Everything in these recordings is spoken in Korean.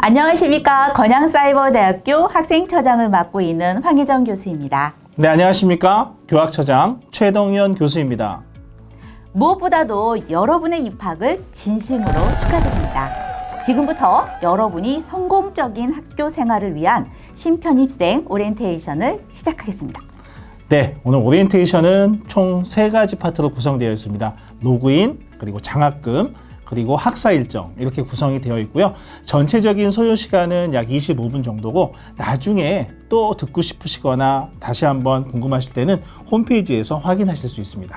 안녕하십니까. 건양사이버대학교 학생처장을 맡고 있는 황혜정 교수입니다. 네, 안녕하십니까. 교학처장 최동현 교수입니다. 무엇보다도 여러분의 입학을 진심으로 축하드립니다. 지금부터 여러분이 성공적인 학교 생활을 위한 신편입생 오리엔테이션을 시작하겠습니다. 네, 오늘 오리엔테이션은 총 3가지 파트로 구성되어 있습니다. 로그인, 그리고 장학금, 그리고 학사 일정 이렇게 구성이 되어 있고요. 전체적인 소요 시간은 약 25분 정도고 나중에 또 듣고 싶으시거나 다시 한번 궁금하실 때는 홈페이지에서 확인하실 수 있습니다.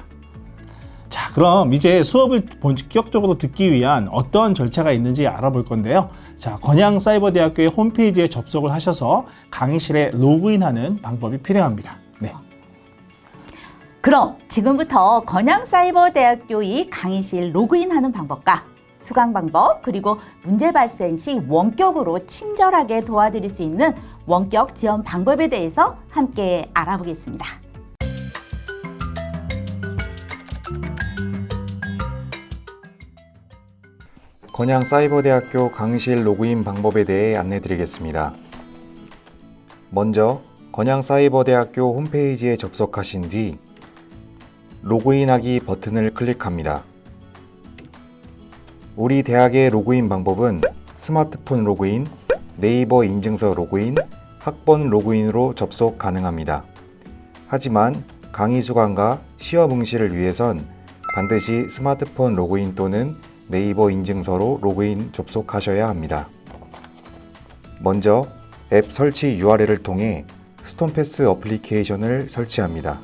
자, 그럼 이제 수업을 본격적으로 듣기 위한 어떤 절차가 있는지 알아볼 건데요. 자, 건양사이버대학교의 홈페이지에 접속을 하셔서 강의실에 로그인하는 방법이 필요합니다. 네. 그럼 지금부터 건양사이버대학교의 강의실 로그인하는 방법과 수강 방법, 그리고 문제 발생 시 원격으로 친절하게 도와드릴 수 있는 원격 지원 방법에 대해서 함께 알아보겠습니다. 건양사이버대학교 강의실 로그인 방법에 대해 안내드리겠습니다. 먼저 건양사이버대학교 홈페이지에 접속하신 뒤 로그인하기 버튼을 클릭합니다. 우리 대학의 로그인 방법은 스마트폰 로그인, 네이버 인증서 로그인, 학번 로그인으로 접속 가능합니다. 하지만 강의 수강과 시험 응시를 위해선 반드시 스마트폰 로그인 또는 네이버 인증서로 로그인 접속하셔야 합니다. 먼저 앱 설치 URL을 통해 스톤패스 어플리케이션을 설치합니다.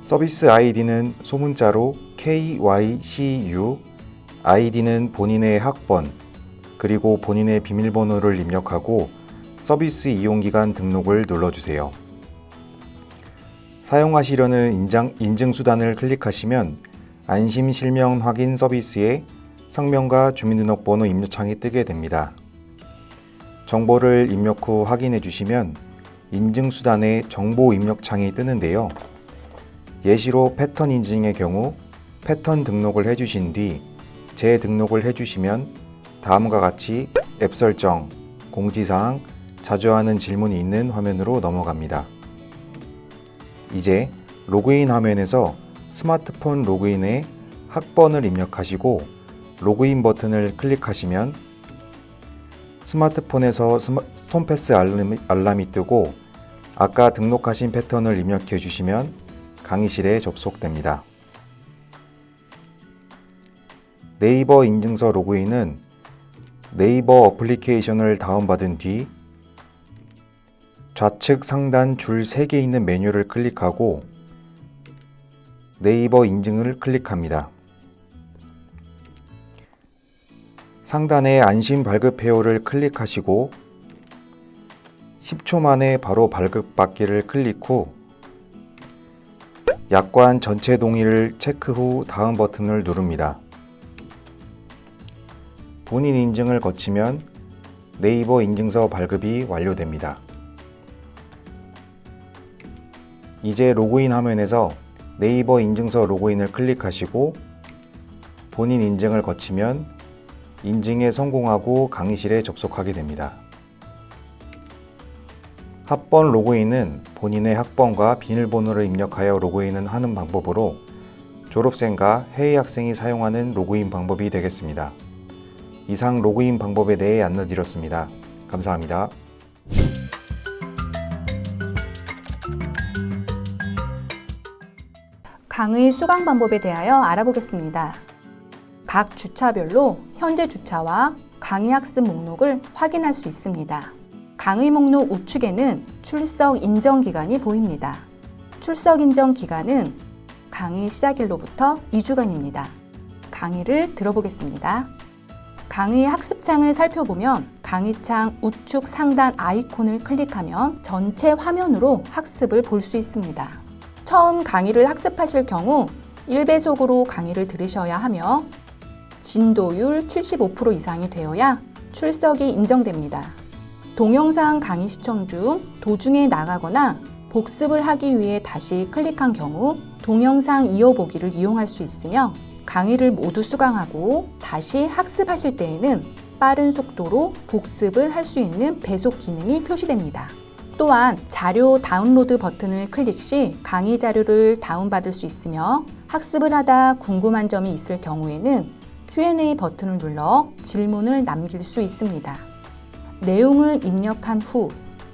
서비스 아이디는 소문자로 KYCU, 아이디는 본인의 학번, 그리고 본인의 비밀번호를 입력하고 서비스 이용기간 등록을 눌러주세요. 사용하시려는 인증수단을 클릭하시면 안심실명 확인 서비스에 성명과 주민등록번호 입력창이 뜨게 됩니다. 정보를 입력 후 확인해 주시면 인증수단에 정보 입력창이 뜨는데요. 예시로 패턴 인증의 경우 패턴 등록을 해주신 뒤 재등록을 해주시면 다음과 같이 앱 설정, 공지사항, 자주 하는 질문이 있는 화면으로 넘어갑니다. 이제 로그인 화면에서 스마트폰 로그인에 학번을 입력하시고 로그인 버튼을 클릭하시면 스마트폰에서 스톤패스 알람이 뜨고 아까 등록하신 패턴을 입력해 주시면 강의실에 접속됩니다. 네이버 인증서 로그인은 네이버 어플리케이션을 다운받은 뒤 좌측 상단 줄 3개 있는 메뉴를 클릭하고 네이버 인증을 클릭합니다. 상단의 안심 발급해요를 클릭하시고 10초 만에 바로 발급받기를 클릭 후 약관 전체 동의를 체크 후 다음 버튼을 누릅니다. 본인 인증을 거치면 네이버 인증서 발급이 완료됩니다. 이제 로그인 화면에서 네이버 인증서 로그인을 클릭하시고 본인 인증을 거치면 인증에 성공하고 강의실에 접속하게 됩니다. 학번 로그인은 본인의 학번과 비밀번호를 입력하여 로그인을 하는 방법으로 졸업생과 해외 학생이 사용하는 로그인 방법이 되겠습니다. 이상 로그인 방법에 대해 안내드렸습니다. 감사합니다. 강의 수강 방법에 대하여 알아보겠습니다. 각 주차별로 현재 주차와 강의 학습 목록을 확인할 수 있습니다. 강의 목록 우측에는 출석 인정 기간이 보입니다. 출석 인정 기간은 강의 시작일로부터 2주간입니다. 강의를 들어보겠습니다. 강의 학습창을 살펴보면 강의창 우측 상단 아이콘을 클릭하면 전체 화면으로 학습을 볼 수 있습니다. 처음 강의를 학습하실 경우 1배속으로 강의를 들으셔야 하며 진도율 75% 이상이 되어야 출석이 인정됩니다. 동영상 강의 시청 중 도중에 나가거나 복습을 하기 위해 다시 클릭한 경우 동영상 이어보기를 이용할 수 있으며 강의를 모두 수강하고 다시 학습하실 때에는 빠른 속도로 복습을 할 수 있는 배속 기능이 표시됩니다. 또한 자료 다운로드 버튼을 클릭 시 강의 자료를 다운받을 수 있으며 학습을 하다 궁금한 점이 있을 경우에는 Q&A 버튼을 눌러 질문을 남길 수 있습니다. 내용을 입력한 후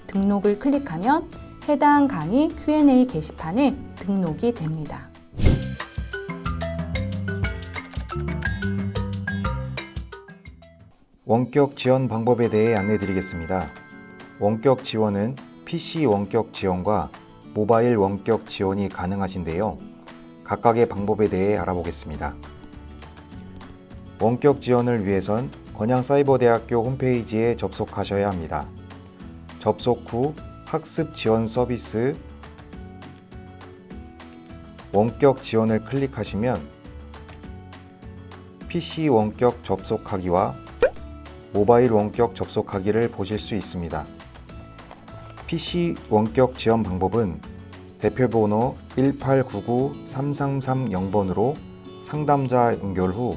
등록을 클릭하면 해당 강의 Q&A 게시판에 등록이 됩니다. 원격 지원 방법에 대해 안내드리겠습니다. 원격 지원은 PC 원격 지원과 모바일 원격 지원이 가능하신데요. 각각의 방법에 대해 알아보겠습니다. 원격 지원을 위해선 건양사이버대학교 홈페이지에 접속하셔야 합니다. 접속 후 학습 지원 서비스 원격 지원을 클릭하시면 PC 원격 접속하기와 모바일 원격 접속하기를 보실 수 있습니다. PC 원격 지원 방법은 대표번호 1899333-0번으로 상담자 연결 후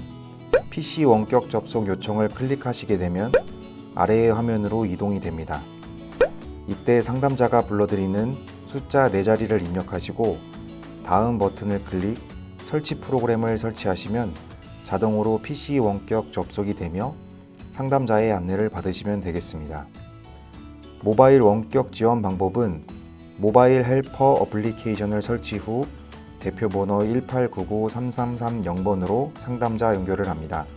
PC 원격 접속 요청을 클릭하시게 되면 아래의 화면으로 이동이 됩니다. 이때 상담자가 불러드리는 숫자 4자리를 입력하시고 다음 버튼을 클릭, 설치 프로그램을 설치하시면 자동으로 PC 원격 접속이 되며 상담자의 안내를 받으시면 되겠습니다. 모바일 원격 지원 방법은 모바일 헬퍼 어플리케이션을 설치 후 대표번호 1899333-0번으로 상담자 연결을 합니다.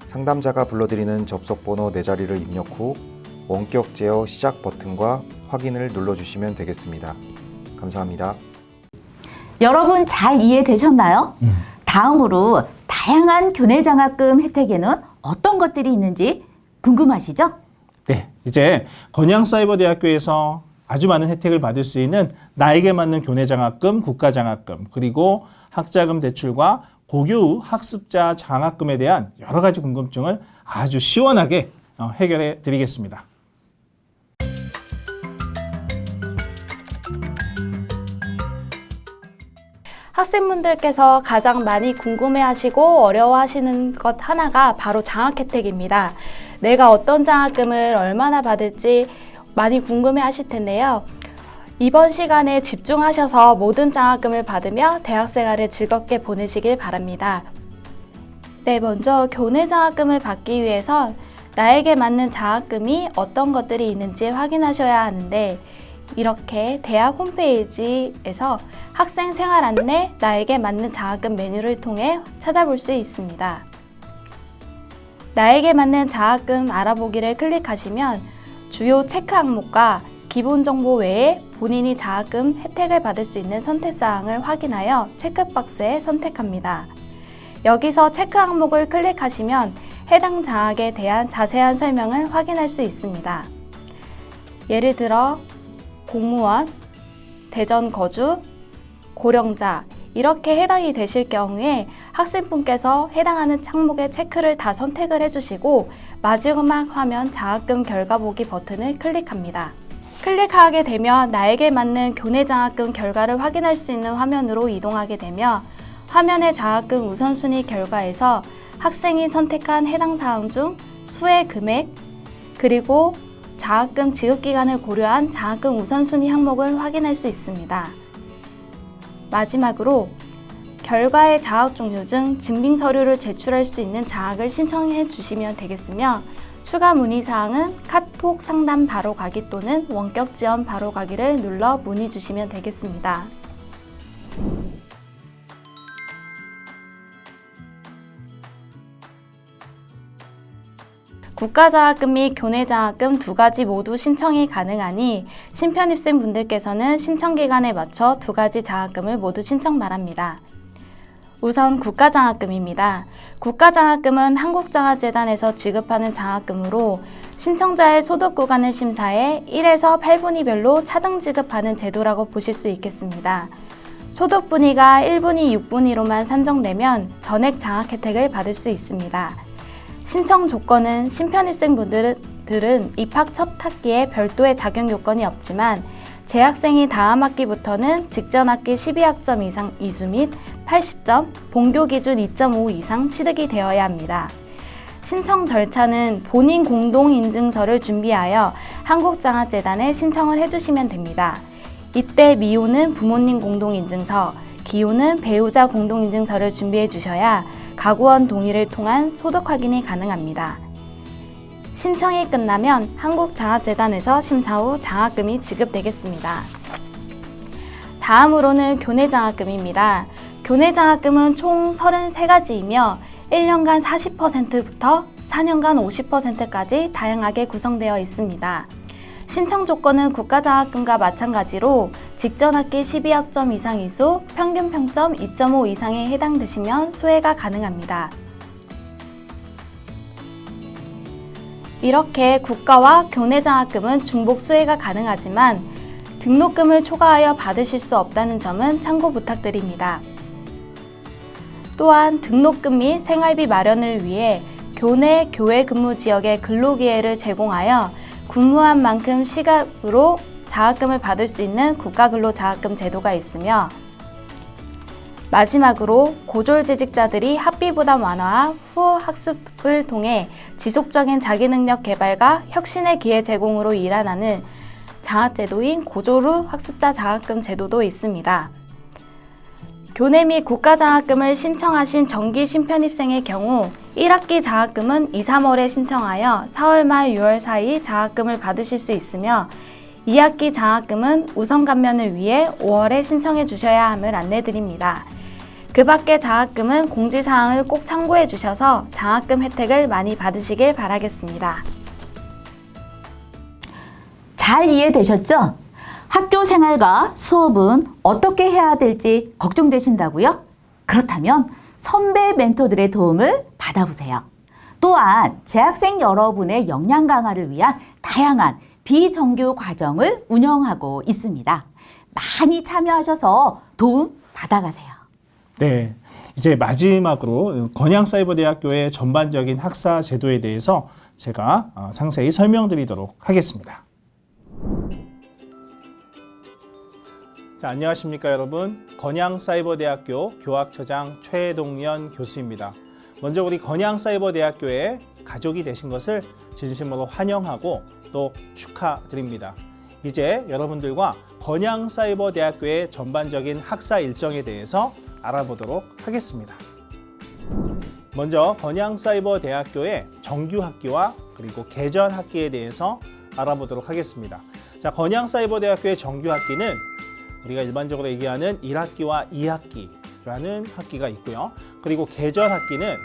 상담자가 불러드리는 접속번호 4자리를 입력 후 원격 제어 시작 버튼과 확인을 눌러주시면 되겠습니다. 감사합니다. 여러분 잘 이해되셨나요? 다음으로 다양한 교내장학금 혜택에는 어떤 것들이 있는지 궁금하시죠? 네, 이제 건양사이버대학교에서 아주 많은 혜택을 받을 수 있는 나에게 맞는 교내장학금, 국가장학금, 그리고 학자금 대출과 고교 학습자 장학금에 대한 여러 가지 궁금증을 아주 시원하게 해결해 드리겠습니다. 학생분들께서 가장 많이 궁금해하시고 어려워하시는 것 하나가 바로 장학 혜택입니다. 내가 어떤 장학금을 얼마나 받을지 많이 궁금해하실 텐데요. 이번 시간에 집중하셔서 모든 장학금을 받으며 대학생활을 즐겁게 보내시길 바랍니다. 네, 먼저 교내 장학금을 받기 위해선 나에게 맞는 장학금이 어떤 것들이 있는지 확인하셔야 하는데 이렇게 대학 홈페이지에서 학생 생활 안내 나에게 맞는 장학금 메뉴를 통해 찾아볼 수 있습니다. 나에게 맞는 장학금 알아보기를 클릭하시면 주요 체크 항목과 기본 정보 외에 본인이 장학금 혜택을 받을 수 있는 선택사항을 확인하여 체크박스에 선택합니다. 여기서 체크 항목을 클릭하시면 해당 장학에 대한 자세한 설명을 확인할 수 있습니다. 예를 들어 공무원, 대전 거주, 고령자 이렇게 해당이 되실 경우에 학생분께서 해당하는 항목의 체크를 다 선택을 해주시고 마지막 화면 장학금 결과 보기 버튼을 클릭합니다. 클릭하게 되면 나에게 맞는 교내 장학금 결과를 확인할 수 있는 화면으로 이동하게 되며 화면의 장학금 우선순위 결과에서 학생이 선택한 해당 사항 중 수의 금액 그리고 장학금 지급기간을 고려한 장학금 우선순위 항목을 확인할 수 있습니다. 마지막으로 결과의 장학 종류 중 증빙 서류를 제출할 수 있는 장학을 신청해 주시면 되겠으며 추가 문의사항은 카톡 상담 바로 가기 또는 원격 지원 바로 가기를 눌러 문의 주시면 되겠습니다. 국가장학금 및 교내장학금 두 가지 모두 신청이 가능하니 신편입생분들께서는 신청기간에 맞춰 두 가지 장학금을 모두 신청 바랍니다. 우선 국가장학금입니다. 국가장학금은 한국장학재단에서 지급하는 장학금으로 신청자의 소득 구간을 심사해 1에서 8분위별로 차등 지급하는 제도라고 보실 수 있겠습니다. 소득 분위가 1분위, 6분위로만 산정되면 전액 장학 혜택을 받을 수 있습니다. 신청 조건은 신편입생분들은 입학 첫 학기에 별도의 자격 요건이 없지만 재학생이 다음 학기부터는 직전 학기 12학점 이상 이수 및 80점, 본교 기준 2.5 이상 취득이 되어야 합니다. 신청 절차는 본인 공동인증서를 준비하여 한국장학재단에 신청을 해주시면 됩니다. 이때 미호는 부모님 공동인증서, 기호는 배우자 공동인증서를 준비해 주셔야 가구원 동의를 통한 소득 확인이 가능합니다. 신청이 끝나면 한국장학재단에서 심사 후 장학금이 지급되겠습니다. 다음으로는 교내장학금입니다. 교내장학금은 총 33가지이며 1년간 40%부터 4년간 50%까지 다양하게 구성되어 있습니다. 신청 조건은 국가장학금과 마찬가지로 직전 학기 12학점 이상 이수, 평균 평점 2.5 이상에 해당되시면 수혜가 가능합니다. 이렇게 국가와 교내장학금은 중복 수혜가 가능하지만 등록금을 초과하여 받으실 수 없다는 점은 참고 부탁드립니다. 또한 등록금 및 생활비 마련을 위해 교내 교외 근무 지역의 근로기회를 제공하여 근무한 만큼 시급으로 장학금을 받을 수 있는 국가근로장학금 제도가 있으며, 마지막으로 고졸재직자들이 학비부담 완화와 후 학습을 통해 지속적인 자기능력 개발과 혁신의 기회 제공으로 일환하는 장학제도인 고졸 후 학습자 장학금 제도도 있습니다. 교내 및 국가장학금을 신청하신 정기 신편입생의 경우 1학기 장학금은 2, 3월에 신청하여 4월 말 6월 사이 장학금을 받으실 수 있으며, 2학기 장학금은 우선 감면을 위해 5월에 신청해 주셔야 함을 안내드립니다. 그 밖의 장학금은 공지사항을 꼭 참고해 주셔서 장학금 혜택을 많이 받으시길 바라겠습니다. 잘 이해되셨죠? 학교 생활과 수업은 어떻게 해야 될지 걱정되신다고요? 그렇다면 선배 멘토들의 도움을 받아보세요. 또한 재학생 여러분의 역량 강화를 위한 다양한 비정규 과정을 운영하고 있습니다. 많이 참여하셔서 도움 받아가세요. 네, 이제 마지막으로 건양사이버대학교의 전반적인 학사 제도에 대해서 제가 상세히 설명드리도록 하겠습니다. 자, 안녕하십니까 여러분. 건양사이버대학교 교학처장 최동연 교수입니다. 먼저 우리 건양사이버대학교의 가족이 되신 것을 진심으로 환영하고 또 축하드립니다. 이제 여러분들과 건양사이버대학교의 전반적인 학사 일정에 대해서 알아보도록 하겠습니다. 먼저 건양사이버대학교의 정규학기와 그리고 개전학기에 대해서 알아보도록 하겠습니다. 자, 건양사이버대학교의 정규학기는 우리가 일반적으로 얘기하는 1학기와 2학기라는 학기가 있고요. 그리고 개전학기는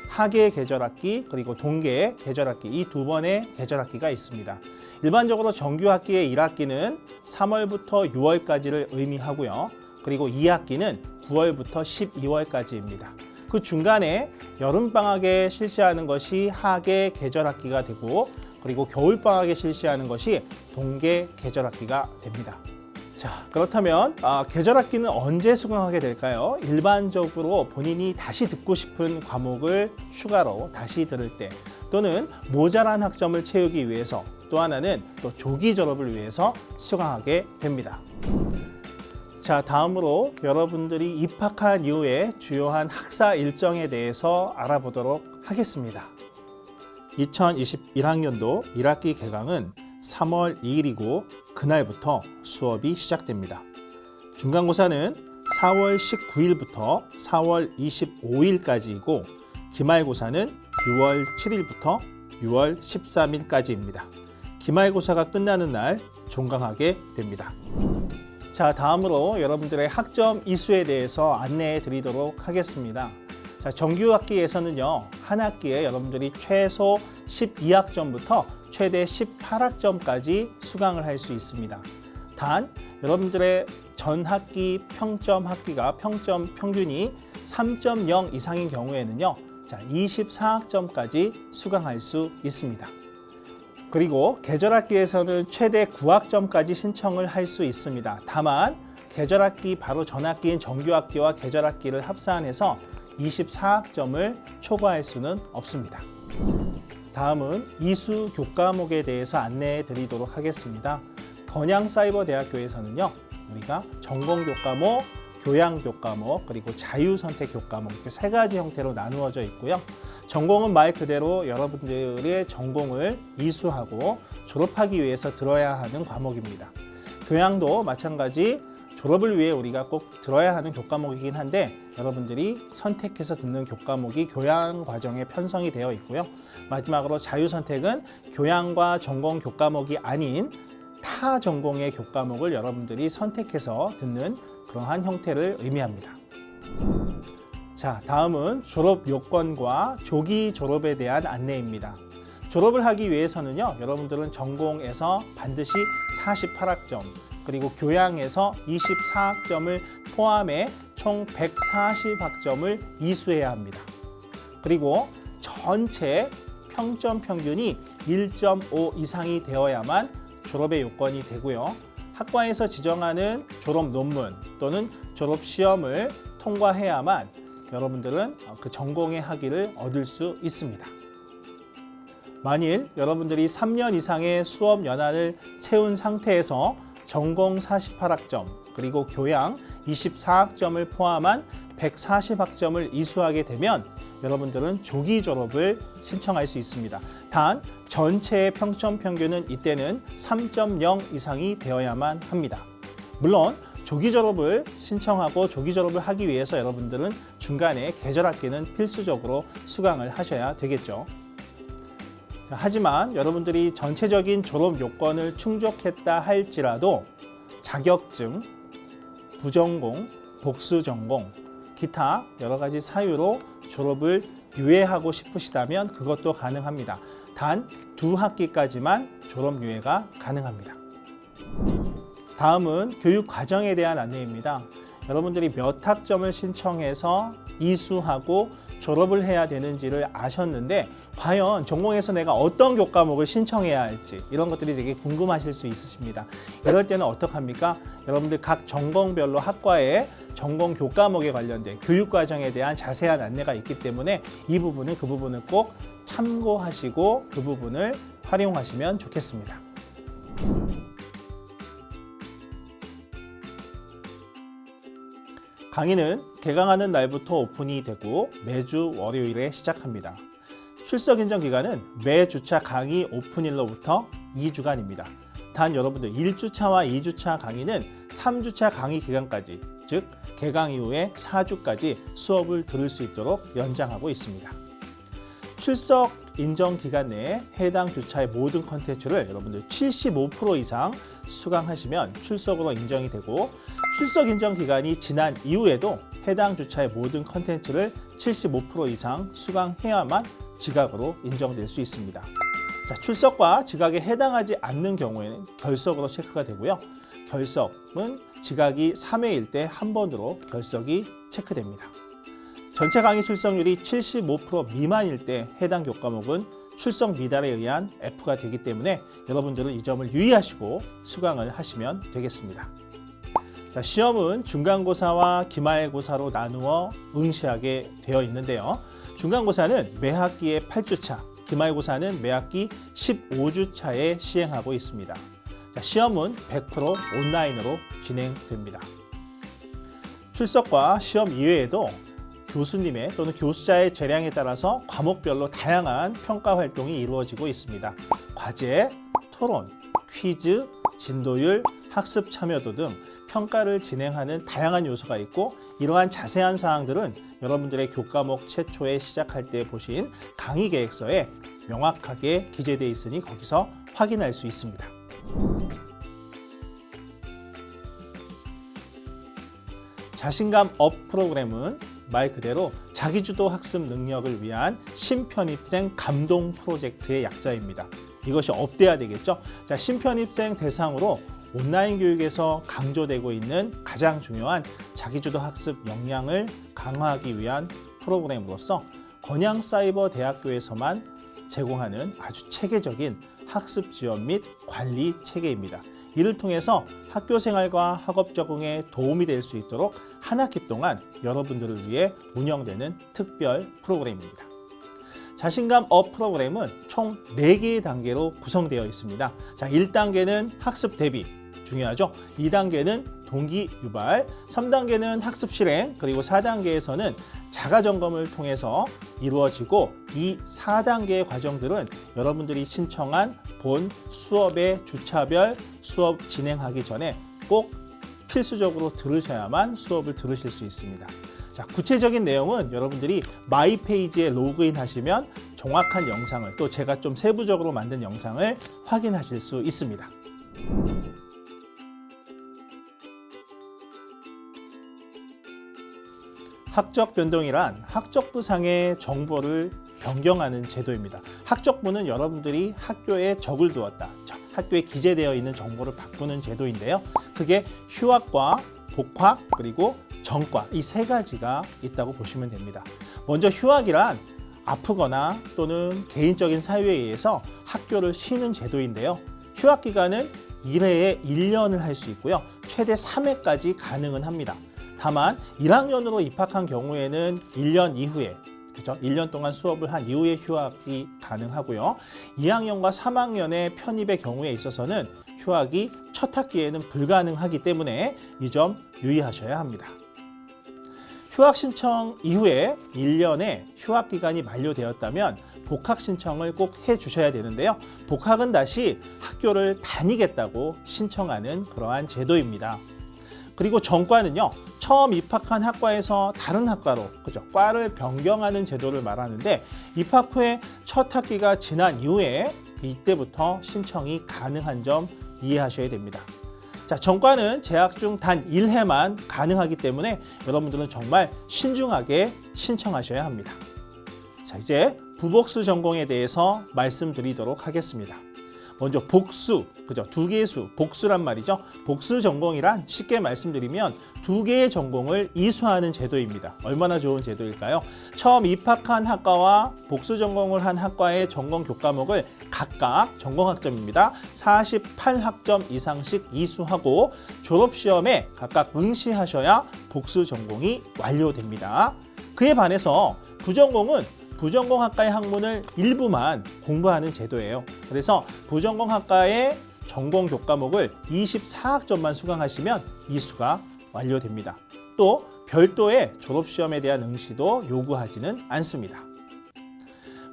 하계 계절학기 그리고 동계 계절학기, 이 두 번의 계절학기가 있습니다. 일반적으로 정규학기의 1학기는 3월부터 6월까지를 의미하고요. 그리고 2학기는 9월부터 12월까지입니다. 그 중간에 여름방학에 실시하는 것이 하계 계절학기가 되고, 그리고 겨울방학에 실시하는 것이 동계 계절학기가 됩니다. 자, 그렇다면 계절학기는 언제 수강하게 될까요? 일반적으로 본인이 다시 듣고 싶은 과목을 추가로 다시 들을 때, 또는 모자란 학점을 채우기 위해서, 또 하나는 또 조기 졸업을 위해서 수강하게 됩니다. 자, 다음으로 여러분들이 입학한 이후에 주요한 학사 일정에 대해서 알아보도록 하겠습니다. 2021학년도 1학기 개강은 3월 2일이고 그날부터 수업이 시작됩니다. 중간고사는 4월 19일부터 4월 25일까지이고 기말고사는 6월 7일부터 6월 13일까지입니다. 기말고사가 끝나는 날 종강하게 됩니다. 자, 다음으로 여러분들의 학점 이수에 대해서 안내해 드리도록 하겠습니다. 자, 정규학기에서는요, 한 학기에 여러분들이 최소 12학점부터 최대 18학점까지 수강을 할 수 있습니다. 단, 여러분들의 전 학기 평점 학기가 평점 평균이 3.0 이상인 경우에는요, 자, 24학점까지 수강할 수 있습니다. 그리고 계절학기에서는 최대 9학점까지 신청을 할 수 있습니다. 다만 계절학기 바로 전학기인 정규학기와 계절학기를 합산해서 24학점을 초과할 수는 없습니다. 다음은 이수 교과목에 대해서 안내해 드리도록 하겠습니다. 건양사이버대학교에서는요, 우리가 전공 교과목, 교양 교과목, 그리고 자유 선택 교과목 이렇게 세 가지 형태로 나누어져 있고요. 전공은 말 그대로 여러분들의 전공을 이수하고 졸업하기 위해서 들어야 하는 과목입니다. 교양도 마찬가지 졸업을 위해 우리가 꼭 들어야 하는 교과목이긴 한데 여러분들이 선택해서 듣는 교과목이 교양 과정에 편성이 되어 있고요. 마지막으로 자유 선택은 교양과 전공 교과목이 아닌 타 전공의 교과목을 여러분들이 선택해서 듣는 그러한 형태를 의미합니다. 자, 다음은 졸업 요건과 조기 졸업에 대한 안내입니다. 졸업을 하기 위해서는요, 여러분들은 전공에서 반드시 48학점, 그리고 교양에서 24학점을 포함해 총 140학점을 이수해야 합니다. 그리고 전체 평점 평균이 1.5 이상이 되어야만 졸업의 요건이 되고요. 학과에서 지정하는 졸업 논문 또는 졸업 시험을 통과해야만 여러분들은 그 전공의 학위를 얻을 수 있습니다. 만일 여러분들이 3년 이상의 수업 연한을 채운 상태에서 전공 48학점 그리고 교양 24학점을 포함한 140학점을 이수하게 되면 여러분들은 조기 졸업을 신청할 수 있습니다. 단 전체의 평점 평균은 이때는 3.0 이상이 되어야만 합니다. 물론 조기 졸업을 신청하고 조기 졸업을 하기 위해서 여러분들은 중간에 계절학기는 필수적으로 수강을 하셔야 되겠죠. 자, 하지만 여러분들이 전체적인 졸업 요건을 충족했다 할지라도 자격증, 부전공, 복수전공, 기타 여러 가지 사유로 졸업을 유예하고 싶으시다면 그것도 가능합니다. 단 2학기까지만 졸업 유예가 가능합니다. 다음은 교육 과정에 대한 안내입니다. 여러분들이 몇 학점을 신청해서 이수하고 졸업을 해야 되는지를 아셨는데 과연 전공에서 내가 어떤 교과목을 신청해야 할지 이런 것들이 되게 궁금하실 수 있으십니다. 이럴 때는 어떡합니까? 여러분들 각 전공별로 학과에 전공 교과목에 관련된 교육 과정에 대한 자세한 안내가 있기 때문에 이 부분은 그 부분을 꼭 참고하시고 그 부분을 활용하시면 좋겠습니다. 강의는 개강하는 날부터 오픈이 되고 매주 월요일에 시작합니다. 출석 인정 기간은 매 주차 강의 오픈일로부터 2주간입니다. 단 여러분들 1주차와 2주차 강의는 3주차 강의 기간까지, 즉 개강 이후에 4주까지 수업을 들을 수 있도록 연장하고 있습니다. 출석 인정 기간 내에 해당 주차의 모든 컨텐츠를 여러분들 75% 이상 수강하시면 출석으로 인정이 되고 출석 인정 기간이 지난 이후에도 해당 주차의 모든 컨텐츠를 75% 이상 수강해야만 지각으로 인정될 수 있습니다. 자, 출석과 지각에 해당하지 않는 경우에는 결석으로 체크가 되고요. 결석은 지각이 3회일 때 한 번으로 결석이 체크됩니다. 전체 강의 출석률이 75% 미만일 때 해당 교과목은 출석 미달에 의한 F가 되기 때문에 여러분들은 이 점을 유의하시고 수강을 하시면 되겠습니다. 자, 시험은 중간고사와 기말고사로 나누어 응시하게 되어 있는데요. 중간고사는 매 학기의 8주차, 기말고사는 매 학기 15주차에 시행하고 있습니다. 자, 시험은 100% 온라인으로 진행됩니다. 출석과 시험 이외에도 교수님의 또는 교수자의 재량에 따라서 과목별로 다양한 평가 활동이 이루어지고 있습니다. 과제, 토론, 퀴즈, 진도율, 학습 참여도 등 평가를 진행하는 다양한 요소가 있고 이러한 자세한 사항들은 여러분들의 교과목 최초에 시작할 때 보신 강의 계획서에 명확하게 기재되어 있으니 거기서 확인할 수 있습니다. 자신감 업 프로그램은 말 그대로 자기주도 학습 능력을 위한 신편입생 감동 프로젝트의 약자입니다. 이것이 업돼야 되겠죠? 자, 신편입생 대상으로 온라인 교육에서 강조되고 있는 가장 중요한 자기주도 학습 역량을 강화하기 위한 프로그램으로서 건양사이버대학교에서만 제공하는 아주 체계적인 학습 지원 및 관리 체계입니다. 이를 통해서 학교 생활과 학업 적응에 도움이 될 수 있도록 한 학기 동안 여러분들을 위해 운영되는 특별 프로그램입니다. 자신감 업 프로그램은 총 4개의 단계로 구성되어 있습니다. 자, 1단계는 학습 대비, 중요하죠. 2단계는 동기 유발, 3단계는 학습 실행, 그리고 4단계에서는 자가 점검을 통해서 이루어지고 이 4단계의 과정들은 여러분들이 신청한 본 수업의 주차별 수업 진행하기 전에 꼭 필수적으로 들으셔야만 수업을 들으실 수 있습니다. 자, 구체적인 내용은 여러분들이 마이 페이지에 로그인 하시면 정확한 영상을, 또 제가 좀 세부적으로 만든 영상을 확인하실 수 있습니다. 학적 변동이란 학적부상의 정보를 변경하는 제도입니다. 학적부는 여러분들이 학교에 적을 두었다, 학교에 기재되어 있는 정보를 바꾸는 제도인데요. 그게 휴학과 복학 그리고 전과, 이 세 가지가 있다고 보시면 됩니다. 먼저 휴학이란 아프거나 또는 개인적인 사유에 의해서 학교를 쉬는 제도인데요. 휴학 기간은 1회에 1년을 할 수 있고요. 최대 3회까지 가능은 합니다. 다만 1학년으로 입학한 경우에는 1년 이후에, 그렇죠? 1년 동안 수업을 한 이후에 휴학이 가능하고요. 2학년과 3학년의 편입의 경우에 있어서는 휴학이 첫 학기에는 불가능하기 때문에 이 점 유의하셔야 합니다. 휴학 신청 이후에 1년의 휴학 기간이 만료되었다면 복학 신청을 꼭 해주셔야 되는데요. 복학은 다시 학교를 다니겠다고 신청하는 그러한 제도입니다. 그리고 전과는요, 처음 입학한 학과에서 다른 학과로, 그죠? 과를 변경하는 제도를 말하는데, 입학 후에 첫 학기가 지난 이후에 이때부터 신청이 가능한 점 이해하셔야 됩니다. 자, 전과는 재학 중 단 1회만 가능하기 때문에 여러분들은 정말 신중하게 신청하셔야 합니다. 자, 이제 부복수 전공에 대해서 말씀드리도록 하겠습니다. 먼저 복수, 그죠? 두 개의 수, 복수란 말이죠. 복수 전공이란 쉽게 말씀드리면 두 개의 전공을 이수하는 제도입니다. 얼마나 좋은 제도일까요? 처음 입학한 학과와 복수 전공을 한 학과의 전공 교과목을 각각 전공학점입니다. 48학점 이상씩 이수하고 졸업시험에 각각 응시하셔야 복수 전공이 완료됩니다. 그에 반해서 부전공은 부전공 학과의 학문을 일부만 공부하는 제도예요. 그래서 부전공 학과의 전공 교과목을 24학점만 수강하시면 이수가 완료됩니다. 또 별도의 졸업시험에 대한 응시도 요구하지는 않습니다.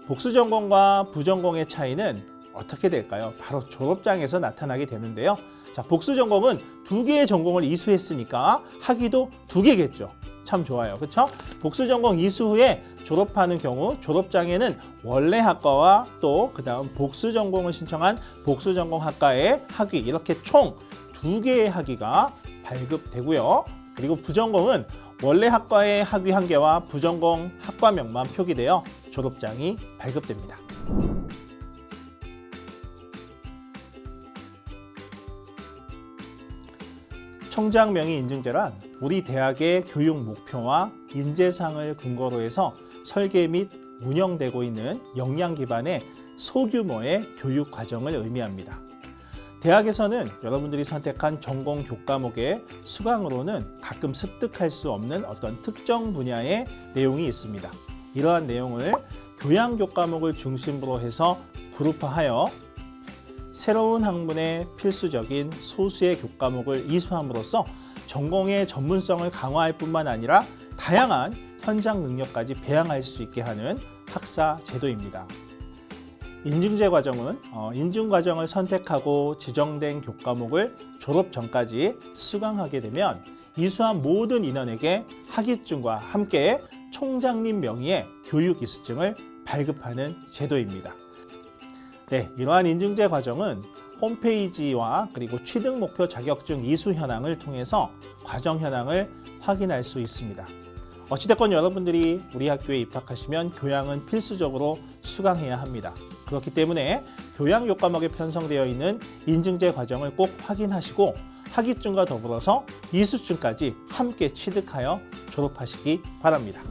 복수전공과 부전공의 차이는 어떻게 될까요? 바로 졸업장에서 나타나게 되는데요. 자, 복수전공은 두 개의 전공을 이수했으니까 학위도 두 개겠죠. 참 좋아요. 그렇죠? 복수전공 이수 후에 졸업하는 경우 졸업장에는 원래 학과와 또 그다음 복수전공을 신청한 복수전공 학과의 학위, 이렇게 총 두 개의 학위가 발급되고요. 그리고 부전공은 원래 학과의 학위 한 개와 부전공 학과명만 표기되어 졸업장이 발급됩니다. 청장 명의 인증제란 우리 대학의 교육 목표와 인재상을 근거로 해서 설계 및 운영되고 있는 역량 기반의 소규모의 교육 과정을 의미합니다. 대학에서는 여러분들이 선택한 전공 교과목의 수강으로는 가끔 습득할 수 없는 어떤 특정 분야의 내용이 있습니다. 이러한 내용을 교양 교과목을 중심으로 해서 그룹화하여 새로운 학문의 필수적인 소수의 교과목을 이수함으로써 전공의 전문성을 강화할 뿐만 아니라 다양한 현장 능력까지 배양할 수 있게 하는 학사 제도입니다. 인증제 과정은 인증 과정을 선택하고 지정된 교과목을 졸업 전까지 수강하게 되면 이수한 모든 인원에게 학위증과 함께 총장님 명의의 교육 이수증을 발급하는 제도입니다. 네, 이러한 인증제 과정은 홈페이지와 그리고 취득 목표 자격증 이수 현황을 통해서 과정 현황을 확인할 수 있습니다. 어찌됐건 여러분들이 우리 학교에 입학하시면 교양은 필수적으로 수강해야 합니다. 그렇기 때문에 교양 교과목에 편성되어 있는 인증제 과정을 꼭 확인하시고 학위증과 더불어서 이수증까지 함께 취득하여 졸업하시기 바랍니다.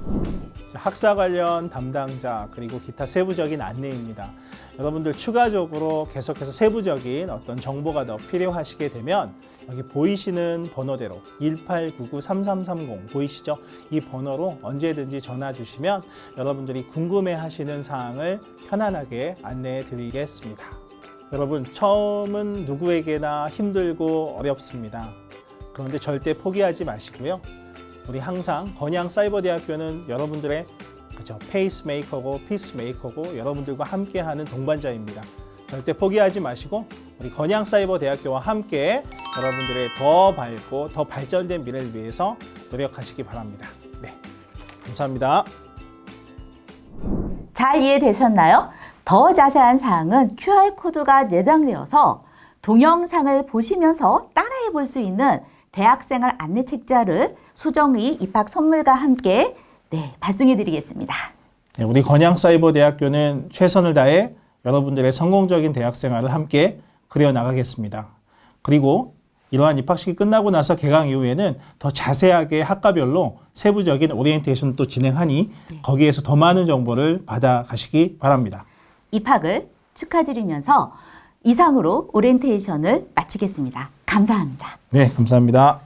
학사 관련 담당자 그리고 기타 세부적인 안내입니다. 여러분들 추가적으로 계속해서 세부적인 어떤 정보가 더 필요하시게 되면 여기 보이시는 번호대로 1899-3330 보이시죠? 이 번호로 언제든지 전화 주시면 여러분들이 궁금해 하시는 사항을 편안하게 안내해 드리겠습니다. 여러분, 처음은 누구에게나 힘들고 어렵습니다. 그런데 절대 포기하지 마시고요. 우리 항상 건양사이버대학교는 여러분들의 페이스메이커고 피스메이커고 여러분들과 함께하는 동반자입니다. 절대 포기하지 마시고 우리 건양사이버대학교와 함께 여러분들의 더 밝고 더 발전된 미래를 위해서 노력하시기 바랍니다. 네, 감사합니다. 잘 이해되셨나요? 더 자세한 사항은 QR코드가 내장되어서 동영상을 보시면서 따라해 볼 수 있는 대학생활 안내책자를 수정의 입학 선물과 함께 발송해 드리겠습니다. 네, 우리 건양사이버대학교는 최선을 다해 여러분들의 성공적인 대학생활을 함께 그려나가겠습니다. 그리고 이러한 입학식이 끝나고 나서 개강 이후에는 더 자세하게 학과별로 세부적인 오리엔테이션을 또 진행하니 거기에서 더 많은 정보를 받아가시기 바랍니다. 입학을 축하드리면서 이상으로 오리엔테이션을 마치겠습니다. 감사합니다. 네, 감사합니다.